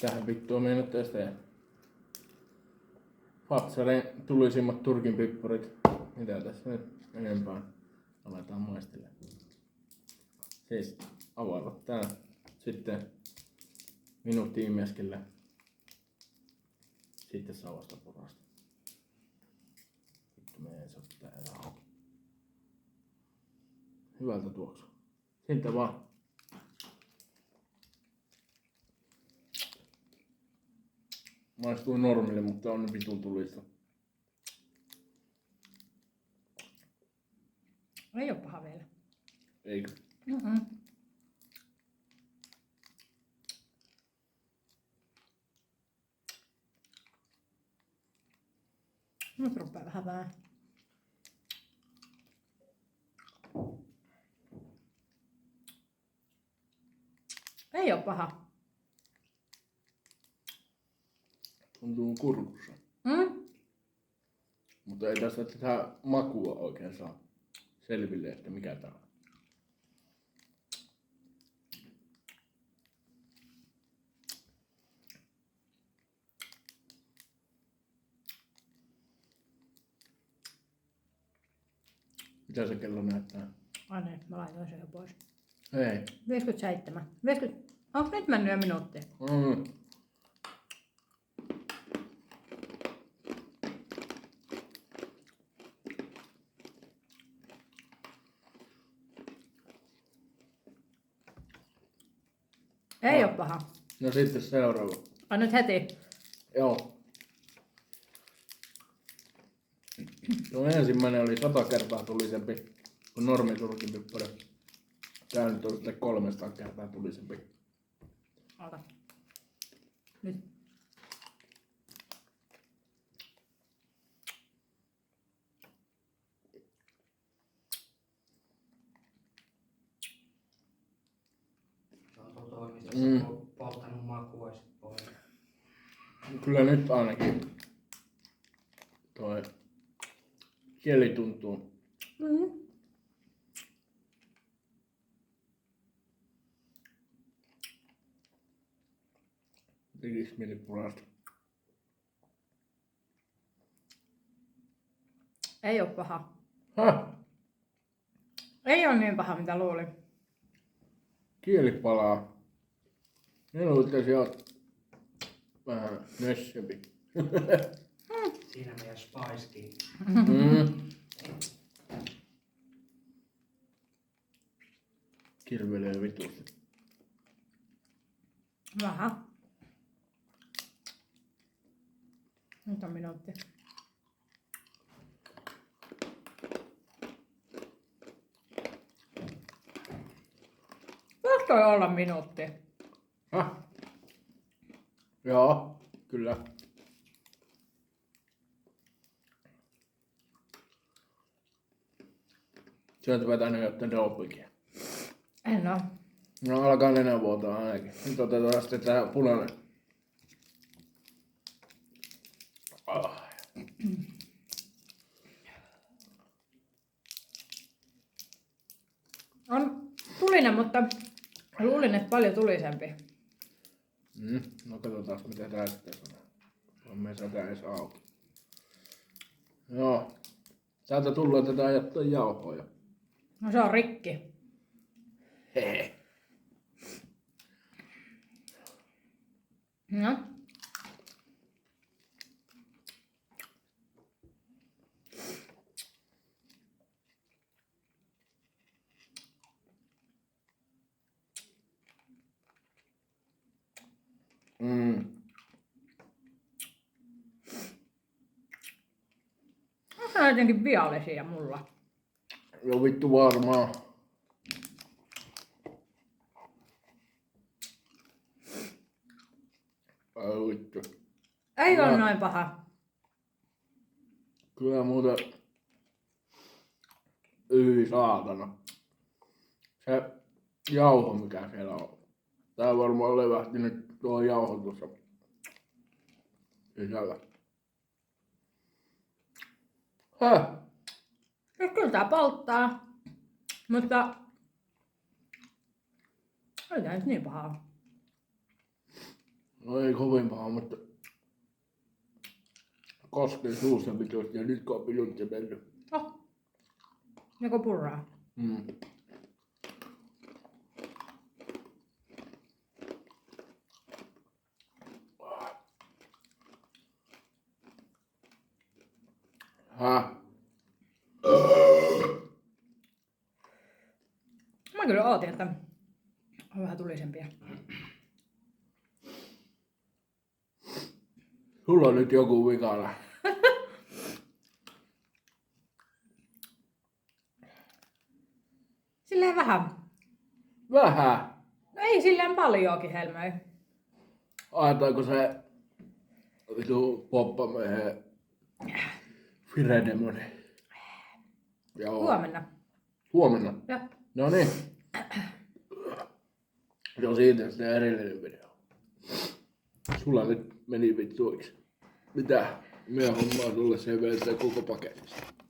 Tähän vittuun mennä tästä ja Fatsarin tulisimmat Turkin pippurit. Mitä tässä nyt enempää aletaan maistella. Siis availla tää. Sitten minuutti imeskellä. Sitten savasta purasta. Vittu menee se ottaa auki. Hyvältä tuoksu. Siitä vaan. Maistuu normille, mutta on vitun tulista. Ei oo paha vielä. Eikö? Nyt rupeaa vähän vähän. Ei oo paha. Tuntuu kurkussa. Mutta ei tässä tätä makua oikein saa selville, että mikä tää on. Mitä se kello näyttää? Ai niin, mä laitoin sen jo pois. Ei. 57. 50. Onko nyt mennyt jo minuutti? Ei oo paha. No sitten seuraava. Ai nyt heti. Joo. Tuo ensimmäinen oli 100 kertaa tulisempi kuin normi Turkin pippuri. Tää nyt on sitten 300 kertaa tulisempi. Ota. Nyt. Se on tuo toimistossa polttanut makua sit pois. Kyllä nyt ainakin toi kieli tuntuu. Tekis mieli purasta. Ei oo paha. Häh? Ei oo niin paha mitä luulin. Kieli palaa. Ne luulitte, että oot vähän nössömpi. Siinä meidän spicekin. Kirvelee vitusti. Vähän. Nyt on minuutti. Voiko toi olla minuutti? Häh? Joo, kyllä. Sä oot vetänyt jotain dopikia. En oo. No alkaa nenävuotoa ainakin. Nyt otetaan sitten tää punainen. On tulinen, mutta luulin, että paljon tulisempi. No katsotaan mitä tää sitten on. Me saadaan edes auki. Joo. Täältä tullut, että tää jättää jauhoja. No se on rikki. Hehe. No. Onko ne jotenkin viallisia mulla? Joo vittu varmaan. Ai vittu. Ei No. ole noin paha. Kyllä muuten. Saatana. Se jauho mikä siellä on. Tää varmaan levähti nyt tuo jauho tuossa sisällä. Häh? No kyllä tää polttaa. Mutta ei tää nyt niin pahaa. No ei kovin paha, mutta koskee suussa pitoista ja nyt kun on pilunti mennyt. Oh. Joko purraa? Mm. Mä kyllä ootin, että on vähän tulisempia. Sulla on nyt joku vikana. Silleen vähän. Vähän. No ei silleen paljoakin helmöi. Ajataanko se vitu poppamehen Firedemoni? Joo. Huomenna. Huomenna? Joo. No niin. Se on siitä sitten erillinen video. Sulla nyt meni vittuiksi. Mitä? Minä hommaan sulle se koko paketista.